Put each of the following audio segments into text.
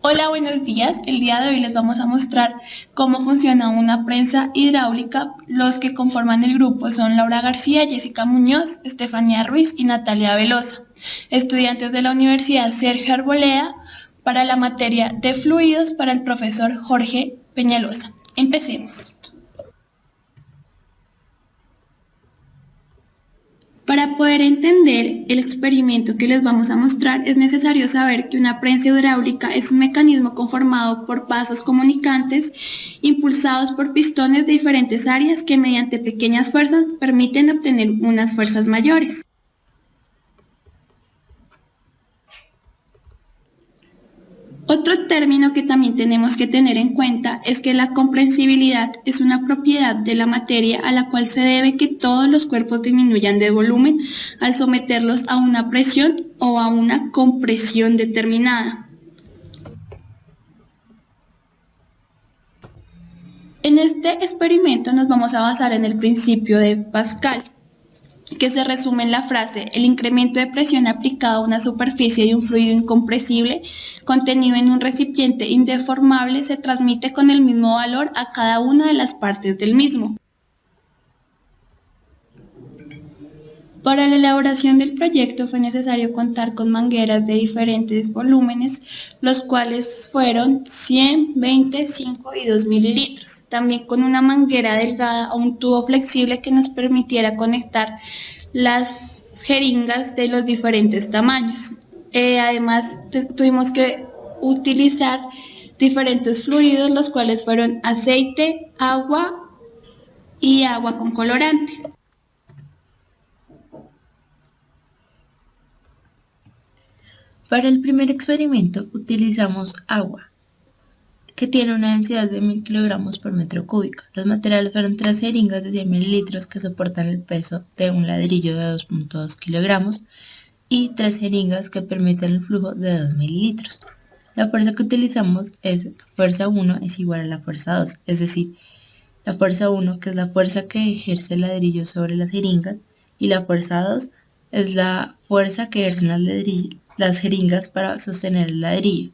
Hola, buenos días. El día de hoy les vamos a mostrar cómo funciona una prensa hidráulica. Los que conforman el grupo son Laura García, Jessica Muñoz, Estefanía Ruiz y Natalia Velosa, estudiantes de la Universidad Sergio Arboleda para la materia de fluidos para el profesor Jorge Peñalosa. Empecemos. Para poder entender el experimento que les vamos a mostrar, es necesario saber que una prensa hidráulica es un mecanismo conformado por vasos comunicantes impulsados por pistones de diferentes áreas que mediante pequeñas fuerzas permiten obtener unas fuerzas mayores. Otro término que también tenemos que tener en cuenta es que la comprensibilidad es una propiedad de la materia a la cual se debe que todos los cuerpos disminuyan de volumen al someterlos a una presión o a una compresión determinada. En este experimento nos vamos a basar en el principio de Pascal, que se resume en la frase: el incremento de presión aplicado a una superficie de un fluido incompresible contenido en un recipiente indeformable se transmite con el mismo valor a cada una de las partes del mismo. Para la elaboración del proyecto fue necesario contar con mangueras de diferentes volúmenes, los cuales fueron 100, 20, 5 y 2 mililitros. También con una manguera delgada o un tubo flexible que nos permitiera conectar las jeringas de los diferentes tamaños. Además, tuvimos que utilizar diferentes fluidos, los cuales fueron aceite, agua y agua con colorante. Para el primer experimento utilizamos agua, que tiene una densidad de 1000 kilogramos por metro cúbico. Los materiales fueron 3 jeringas de 100 mililitros que soportan el peso de un ladrillo de 2.2 kilogramos y 3 jeringas que permiten el flujo de 2 mililitros. La fuerza que utilizamos es fuerza 1 es igual a la fuerza 2, es decir, la fuerza 1, que es la fuerza que ejerce el ladrillo sobre las jeringas, y la fuerza 2 es la fuerza que ejercen las jeringas para sostener el ladrillo.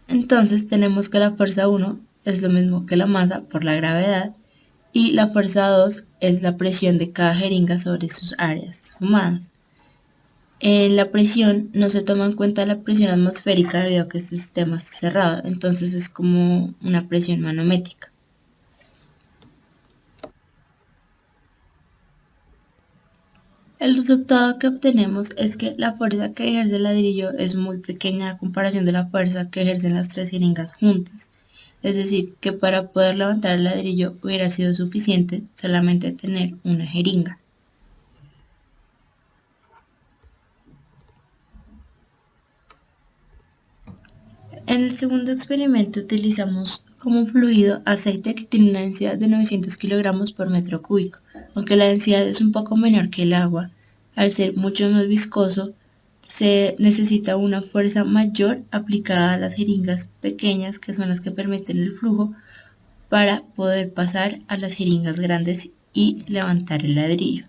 Entonces tenemos que la fuerza 1 es lo mismo que la masa por la gravedad y la fuerza 2 es la presión de cada jeringa sobre sus áreas sumadas. En la presión no se toma en cuenta la presión atmosférica debido a que este sistema está cerrado, entonces es como una presión manométrica. El resultado que obtenemos es que la fuerza que ejerce el ladrillo es muy pequeña a comparación de la fuerza que ejercen las 3 jeringas juntas. Es decir, que para poder levantar el ladrillo hubiera sido suficiente solamente tener una jeringa. En el segundo experimento utilizamos como fluido aceite que tiene una densidad de 900 kilogramos por metro cúbico. Aunque la densidad es un poco menor que el agua, al ser mucho más viscoso, se necesita una fuerza mayor aplicada a las jeringas pequeñas, que son las que permiten el flujo, para poder pasar a las jeringas grandes y levantar el ladrillo.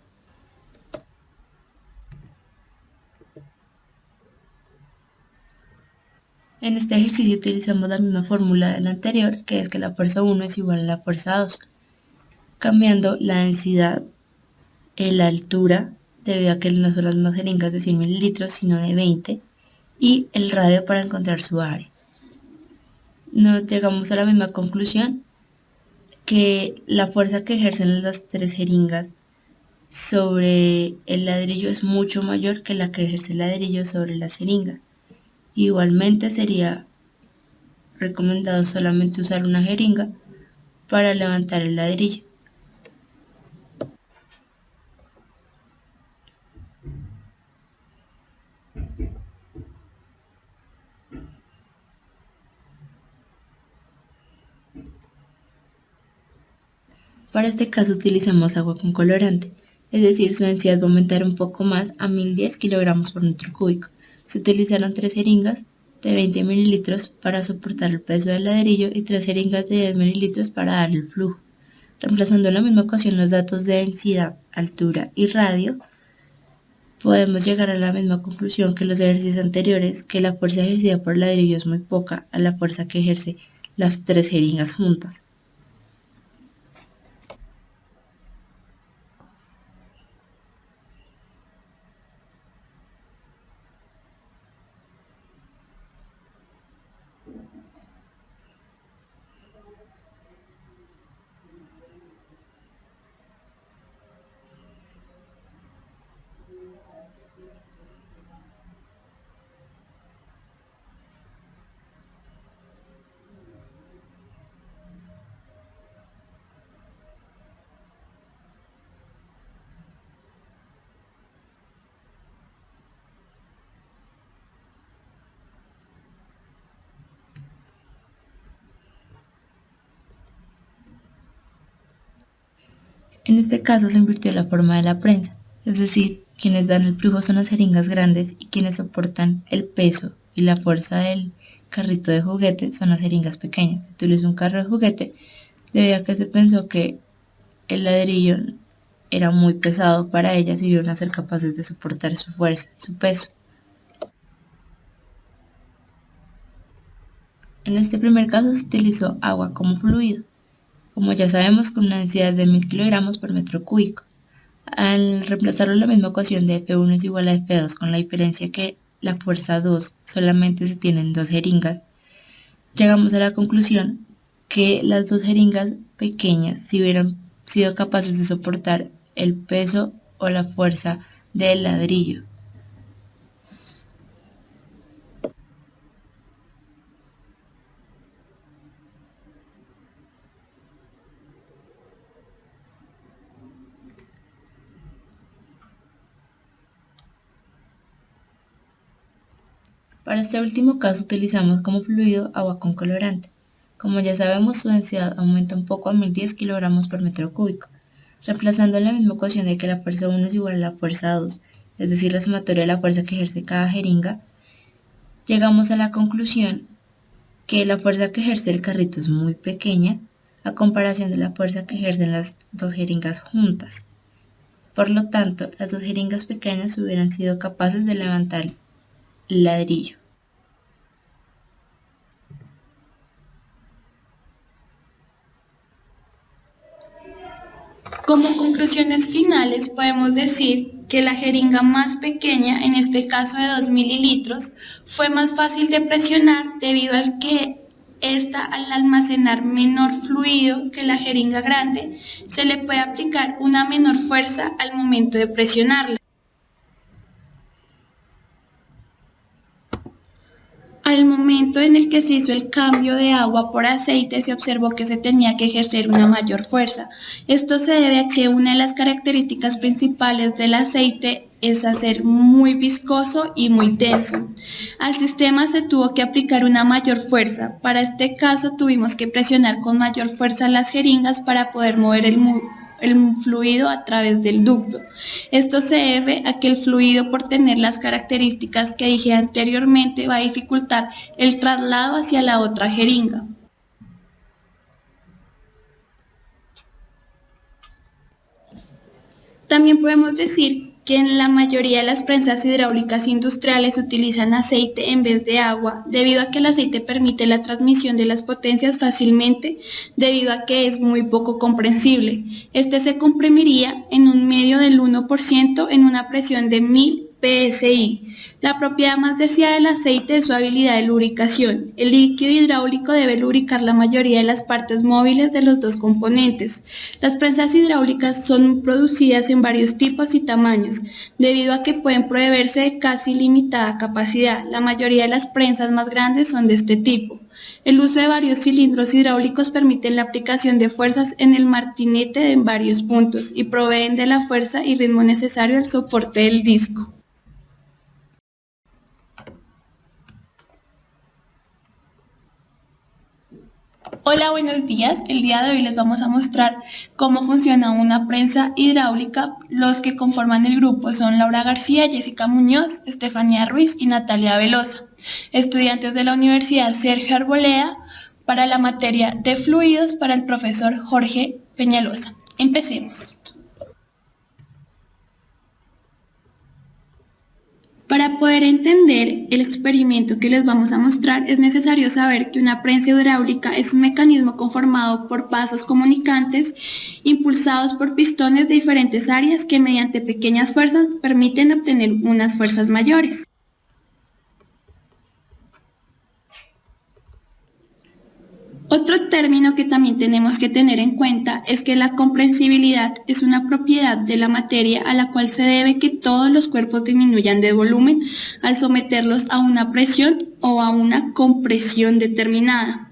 En este ejercicio utilizamos la misma fórmula del anterior, que es que la fuerza 1 es igual a la fuerza 2, cambiando la densidad en la altura, debido a que no son las más jeringas de 100 mililitros, sino de 20, y el radio para encontrar su área. Nos llegamos a la misma conclusión, que la fuerza que ejercen las 3 jeringas sobre el ladrillo es mucho mayor que la que ejerce el ladrillo sobre las jeringas. Igualmente sería recomendado solamente usar una jeringa para levantar el ladrillo. Para este caso utilizamos agua con colorante, es decir, su densidad va a aumentar un poco más a 1010 kilogramos por metro cúbico. Se utilizaron 3 jeringas de 20 mililitros para soportar el peso del ladrillo y 3 jeringas de 10 mililitros para darle el flujo. Reemplazando en la misma ocasión los datos de densidad, altura y radio, podemos llegar a la misma conclusión que los ejercicios anteriores, que la fuerza ejercida por el ladrillo es muy poca a la fuerza que ejerce las 3 jeringas juntas. En este caso se invirtió la forma de la prensa, es decir, quienes dan el flujo son las jeringas grandes y quienes soportan el peso y la fuerza del carrito de juguete son las jeringas pequeñas. Se utilizó un carro de juguete debido a que se pensó que el ladrillo era muy pesado para ellas y iban a ser capaces de soportar su fuerza y su peso. En este primer caso se utilizó agua como fluido, como ya sabemos, con una densidad de 1000 kilogramos por metro cúbico. Al reemplazarlo en la misma ecuación de F1 es igual a F2, con la diferencia que la fuerza 2 solamente se tiene en 2 jeringas, llegamos a la conclusión que las 2 jeringas pequeñas, si hubieran sido capaces de soportar el peso o la fuerza del ladrillo. Para este último caso utilizamos como fluido agua con colorante. Como ya sabemos, su densidad aumenta un poco a 1010 kilogramos por metro cúbico, reemplazando en la misma ecuación de que la fuerza 1 es igual a la fuerza 2, es decir, la sumatoria de la fuerza que ejerce cada jeringa, llegamos a la conclusión que la fuerza que ejerce el carrito es muy pequeña a comparación de la fuerza que ejercen las 2 jeringas juntas. Por lo tanto, las 2 jeringas pequeñas hubieran sido capaces de levantar el ladrillo. Como conclusiones finales podemos decir que la jeringa más pequeña, en este caso de 2 mililitros, fue más fácil de presionar debido al que esta, al almacenar menor fluido que la jeringa grande, se le puede aplicar una menor fuerza al momento de presionarla. Al momento en el que se hizo el cambio de agua por aceite, se observó que se tenía que ejercer una mayor fuerza. Esto se debe a que una de las características principales del aceite es hacer muy viscoso y muy tenso. Al sistema se tuvo que aplicar una mayor fuerza. Para este caso tuvimos que presionar con mayor fuerza las jeringas para poder mover el fluido a través del ducto. Esto se debe a que el fluido, por tener las características que dije anteriormente, va a dificultar el traslado hacia la otra jeringa. También podemos decir que en la mayoría de las prensas hidráulicas industriales utilizan aceite en vez de agua, debido a que el aceite permite la transmisión de las potencias fácilmente, debido a que es muy poco compresible. Este se comprimiría en un medio del 1% en una presión de 1000 PSI. La propiedad más deseada del aceite es su habilidad de lubricación. El líquido hidráulico debe lubricar la mayoría de las partes móviles de los dos componentes. Las prensas hidráulicas son producidas en varios tipos y tamaños, debido a que pueden proveerse de casi ilimitada capacidad. La mayoría de las prensas más grandes son de este tipo. El uso de varios cilindros hidráulicos permite la aplicación de fuerzas en el martinete en varios puntos y proveen de la fuerza y ritmo necesario al soporte del disco. Hola, buenos días. El día de hoy les vamos a mostrar cómo funciona una prensa hidráulica. Los que conforman el grupo son Laura García, Jessica Muñoz, Estefanía Ruiz y Natalia Velosa, estudiantes de la Universidad Sergio Arboleda, para la materia de fluidos para el profesor Jorge Peñalosa. Empecemos. Para poder entender el experimento que les vamos a mostrar, es necesario saber que una prensa hidráulica es un mecanismo conformado por vasos comunicantes impulsados por pistones de diferentes áreas que mediante pequeñas fuerzas permiten obtener unas fuerzas mayores. Otro término que también tenemos que tener en cuenta es que la comprensibilidad es una propiedad de la materia a la cual se debe que todos los cuerpos disminuyan de volumen al someterlos a una presión o a una compresión determinada.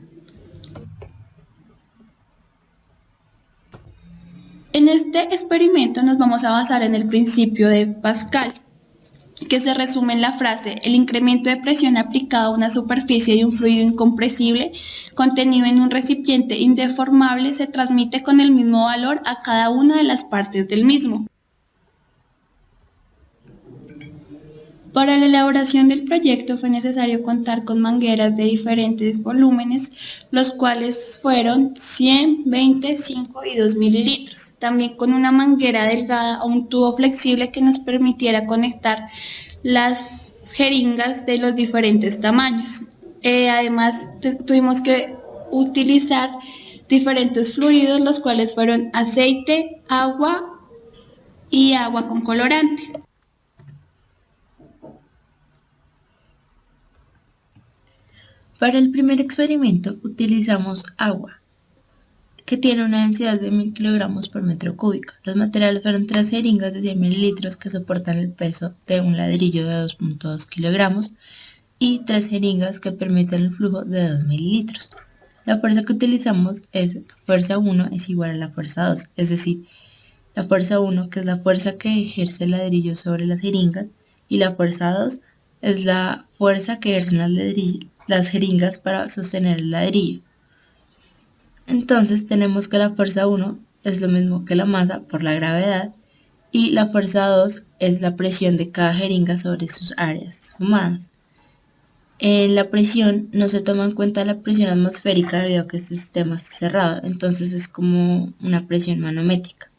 En este experimento nos vamos a basar en el principio de Pascal, que se resume en la frase: el incremento de presión aplicado a una superficie de un fluido incompresible contenido en un recipiente indeformable se transmite con el mismo valor a cada una de las partes del mismo. Para la elaboración del proyecto fue necesario contar con mangueras de diferentes volúmenes, los cuales fueron 100, 20, 5 y 2 mililitros. También con una manguera delgada o un tubo flexible que nos permitiera conectar las jeringas de los diferentes tamaños. Además, tuvimos que utilizar diferentes fluidos, los cuales fueron aceite, agua y agua con colorante. Para el primer experimento utilizamos agua, que tiene una densidad de 1000 kilogramos por metro cúbico. Los materiales fueron 3 jeringas de 100 mililitros que soportan el peso de un ladrillo de 2.2 kilogramos y 3 jeringas que permiten el flujo de 2 mililitros. La fuerza que utilizamos es fuerza 1 es igual a la fuerza 2, es decir, la fuerza 1, que es la fuerza que ejerce el ladrillo sobre las jeringas, y la fuerza 2 es la fuerza que ejercen las jeringas para sostener el ladrillo. Entonces tenemos que la fuerza 1 es lo mismo que la masa por la gravedad y la fuerza 2 es la presión de cada jeringa sobre sus áreas sumadas. En la presión no se toma en cuenta la presión atmosférica debido a que este sistema está cerrado, entonces es como una presión manométrica.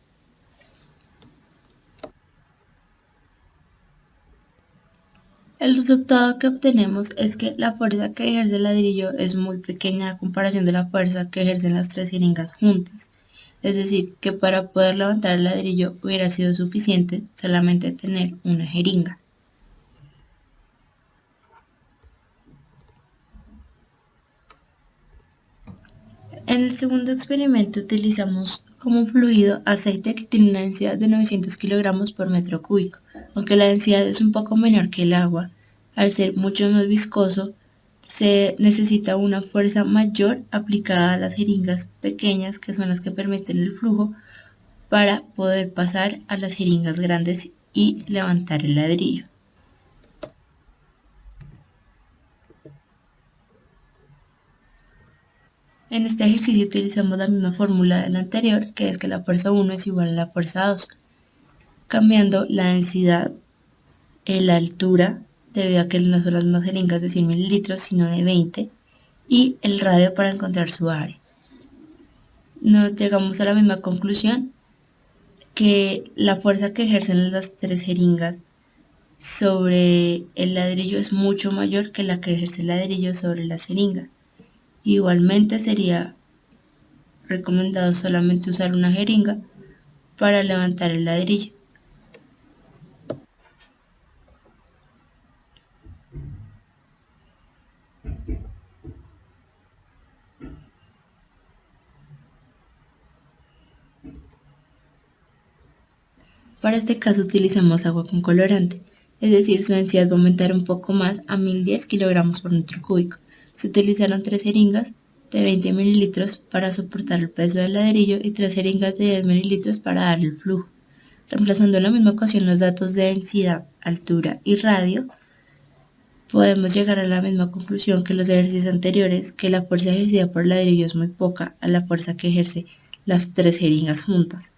El resultado que obtenemos es que la fuerza que ejerce el ladrillo es muy pequeña a comparación de la fuerza que ejercen las 3 jeringas juntas. Es decir, que para poder levantar el ladrillo hubiera sido suficiente solamente tener una jeringa. En el segundo experimento utilizamos como fluido aceite que tiene una densidad de 900 kilogramos por metro cúbico. Aunque la densidad es un poco menor que el agua, al ser mucho más viscoso, se necesita una fuerza mayor aplicada a las jeringas pequeñas, que son las que permiten el flujo, para poder pasar a las jeringas grandes y levantar el ladrillo. En este ejercicio utilizamos la misma fórmula del anterior, que es que la fuerza 1 es igual a la fuerza 2, cambiando la densidad en la altura, debido a que no son las más jeringas de 100 mililitros, sino de 20, y el radio para encontrar su área. Nos llegamos a la misma conclusión, que la fuerza que ejercen las 3 jeringas sobre el ladrillo es mucho mayor que la que ejerce el ladrillo sobre las jeringas. Igualmente sería recomendado solamente usar una jeringa para levantar el ladrillo. Para este caso utilizamos agua con colorante, es decir, su densidad va a aumentar un poco más a 1010 kilogramos por metro cúbico. Se utilizaron 3 jeringas de 20 mililitros para soportar el peso del ladrillo y 3 jeringas de 10 mililitros para darle el flujo. Reemplazando en la misma ocasión los datos de densidad, altura y radio, podemos llegar a la misma conclusión que los ejercicios anteriores, que la fuerza ejercida por el ladrillo es muy poca a la fuerza que ejerce las 3 jeringas juntas.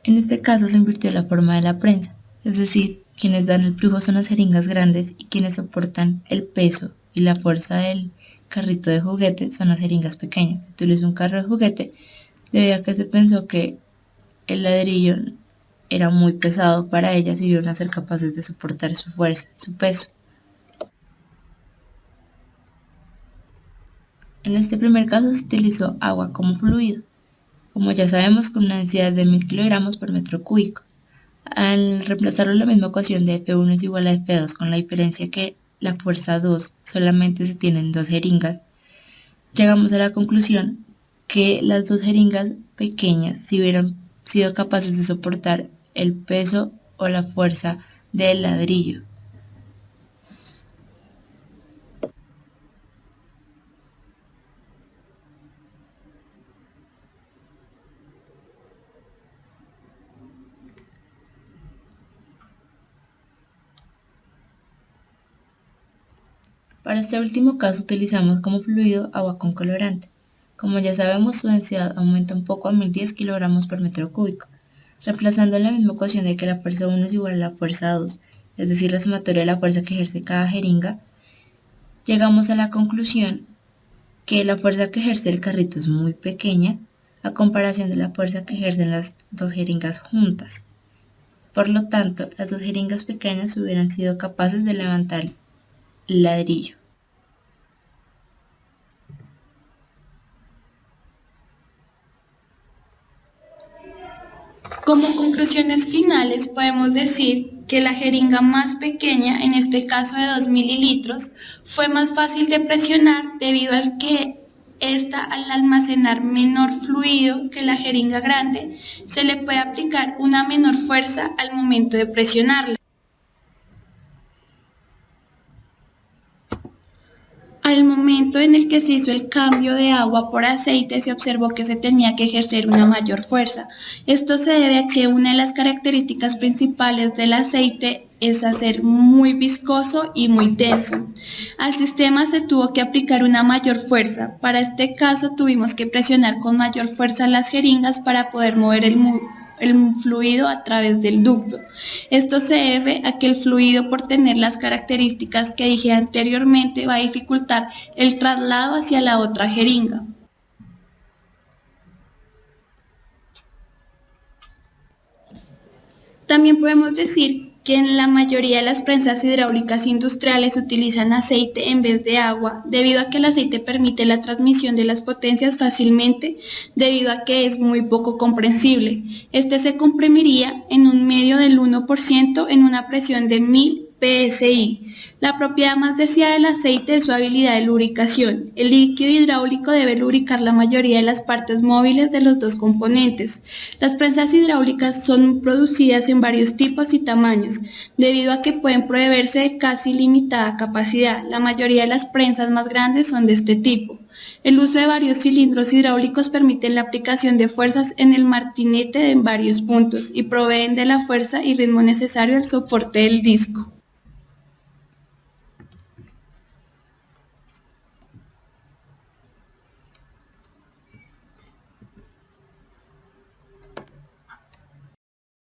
En este caso se invirtió la forma de la prensa, es decir, quienes dan el flujo son las jeringas grandes y quienes soportan el peso y la fuerza del carrito de juguete son las jeringas pequeñas. Se utilizó un carro de juguete debido a que se pensó que el ladrillo era muy pesado para ellas y iban a ser capaces de soportar su fuerza, su peso. En este primer caso se utilizó agua como fluido, como ya sabemos con una densidad de 1000 kilogramos por metro cúbico. Al reemplazarlo en la misma ecuación de F1 es igual a F2, con la diferencia que la fuerza 2 solamente se tiene en 2 jeringas, llegamos a la conclusión que las 2 jeringas pequeñas, si hubieran sido capaces de soportar el peso o la fuerza del ladrillo. Para este último caso utilizamos como fluido agua con colorante. Como ya sabemos, su densidad aumenta un poco a 1010 kilogramos por metro cúbico, reemplazando en la misma ecuación de que la fuerza 1 es igual a la fuerza 2, es decir, la sumatoria de la fuerza que ejerce cada jeringa, llegamos a la conclusión que la fuerza que ejerce el carrito es muy pequeña a comparación de la fuerza que ejercen las 2 jeringas juntas. Por lo tanto, las 2 jeringas pequeñas hubieran sido capaces de levantar el ladrillo. Como conclusiones finales podemos decir que la jeringa más pequeña, en este caso de 2 mililitros, fue más fácil de presionar debido al que esta, al almacenar menor fluido que la jeringa grande, se le puede aplicar una menor fuerza al momento de presionarla. Al momento en el que se hizo el cambio de agua por aceite, se observó que se tenía que ejercer una mayor fuerza. Esto se debe a que una de las características principales del aceite es hacer muy viscoso y muy tenso. Al sistema se tuvo que aplicar una mayor fuerza. Para este caso tuvimos que presionar con mayor fuerza las jeringas para poder mover el fluido a través del ducto. Esto se debe a que el fluido, por tener las características que dije anteriormente, va a dificultar el traslado hacia la otra jeringa. También podemos decir que en la mayoría de las prensas hidráulicas industriales utilizan aceite en vez de agua, debido a que el aceite permite la transmisión de las potencias fácilmente, debido a que es muy poco compresible. Este se comprimiría en un medio del 1% en una presión de 1000 PSI. La propiedad más deseada del aceite es su habilidad de lubricación. El líquido hidráulico debe lubricar la mayoría de las partes móviles de los dos componentes. Las prensas hidráulicas son producidas en varios tipos y tamaños, debido a que pueden proveerse de casi limitada capacidad. La mayoría de las prensas más grandes son de este tipo. El uso de varios cilindros hidráulicos permite la aplicación de fuerzas en el martinete en varios puntos y proveen de la fuerza y ritmo necesario al soporte del disco.